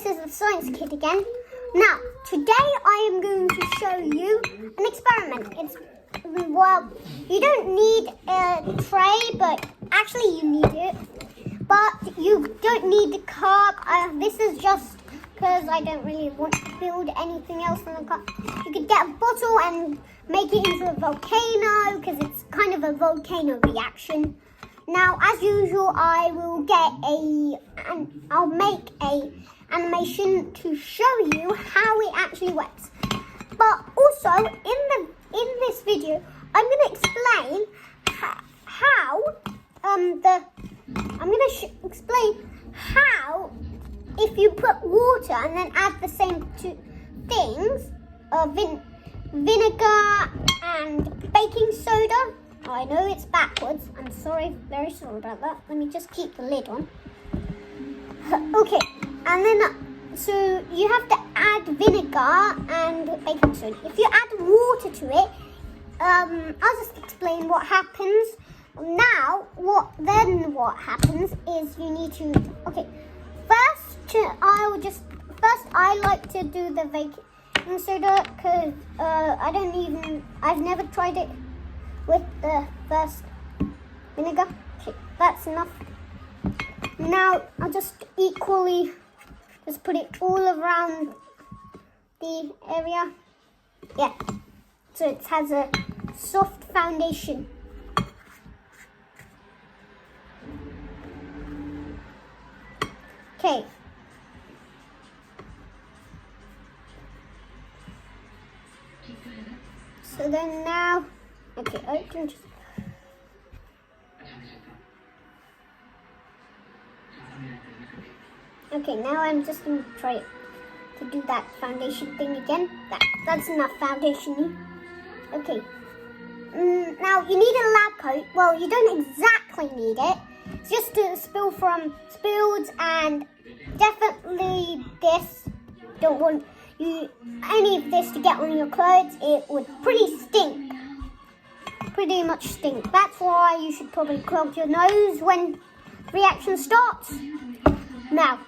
this is the Science Kid again. Now, today I am going to show you an experiment. Well, you don't need a tray, but actually you need it. But you don't need the cup. This is just because I don't really want to build anything else in the cup. You could get a bottle and make it into a volcano because it's kind of a volcano reaction. Now, as usual, I will I'll make a animation to show you how it actually works. But also, in this video, I'm going to explain how if you put water and then add the same two things, vinegar and baking soda. I know it's backwards. I'm sorry, very sorry about that. Let me just keep the lid on. Okay, and then so you have to add vinegar and baking soda. If you add water to it, I'll just explain what happens. Now, what happens is you need to. Okay, I like to do the baking soda because I've never tried it with the first vinegar. Okay, that's enough. Now I'll just equally put it all around the area. Yeah, so it has a soft foundation. Okay. So then now, okay, I can just. Okay, now I'm just going to try to do that foundation thing again. That's enough foundation. Okay. Now you need a lab coat. Well, you don't exactly need it. It's just to spills and definitely this. Don't want any of this to get on your clothes. It would pretty much stink. That's why you should probably clog your nose when the reaction starts. Now,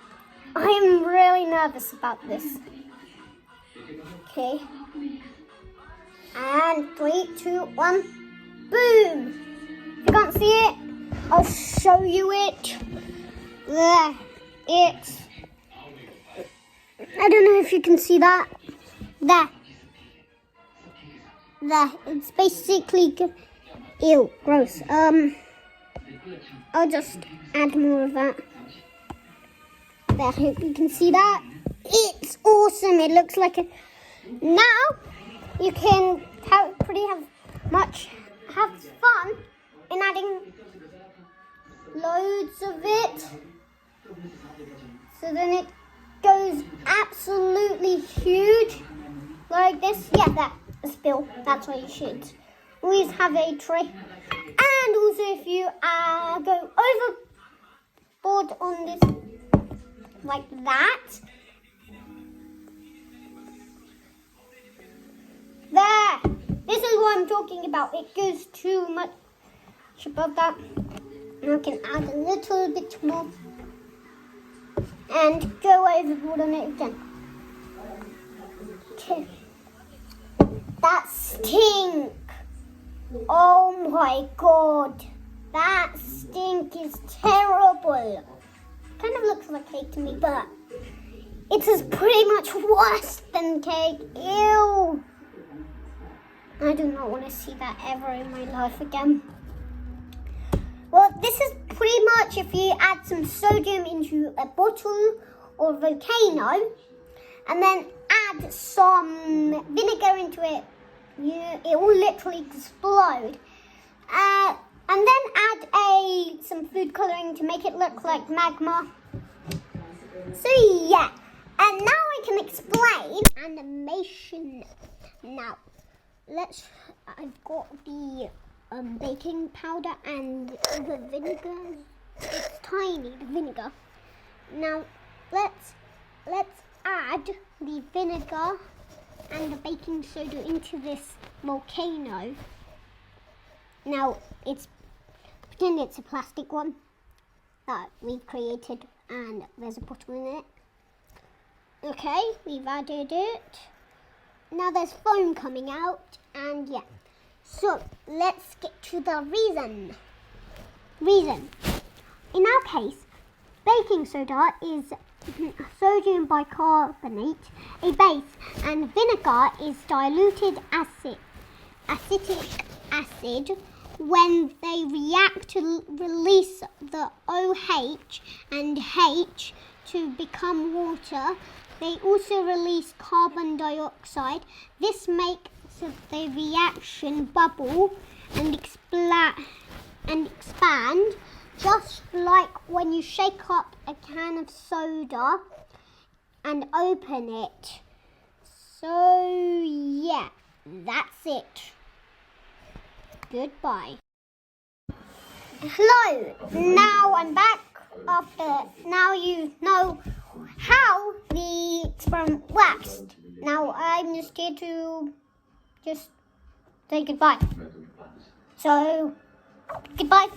I am really nervous about this. Okay. And 3, 2, 1, boom! If you can't see it, I'll show you it. There, I don't know if you can see that. There, it's basically, ew, gross. I'll just add more of that. There, you can see that. It's awesome. It looks like a. Now you can have fun in adding loads of it. So then it goes absolutely huge like this. Yeah, that spill. That's why you should always have a tray. And also, if you go overboard on this like that, there. This is what I'm talking about. It goes too much above that. And I can add a little bit more and go overboard on it again. Okay. That stink. Oh my god. That stink is terrible. Kind of looks like cake to me, but it is pretty much worse than cake. Ew. I do not want to see that ever in my life again. Well, this is pretty much if you add some sodium into a bottle or volcano and then add some vinegar into it, it will literally explode. And then add some food coloring to make it look like magma. So yeah, and now I can explain animation. Now, I've got the baking powder and the vinegar. It's tiny, the vinegar. Now let's add the vinegar and the baking soda into this volcano. Now pretend it's a plastic one that we've created and there's a bottle in it. Okay, we've added it. Now there's foam coming out, and yeah. So let's get to the reason. In our case, baking soda is sodium bicarbonate, a base, and vinegar is diluted acetic acid. When they react to release the OH and H to become water, they also release carbon dioxide. This makes the reaction bubble and expand, just like when you shake up a can of soda and open it. So yeah, that's it. Goodbye. Hello, now I'm back. Now you know how the experiment works. Now I'm just here to just say goodbye. So, goodbye.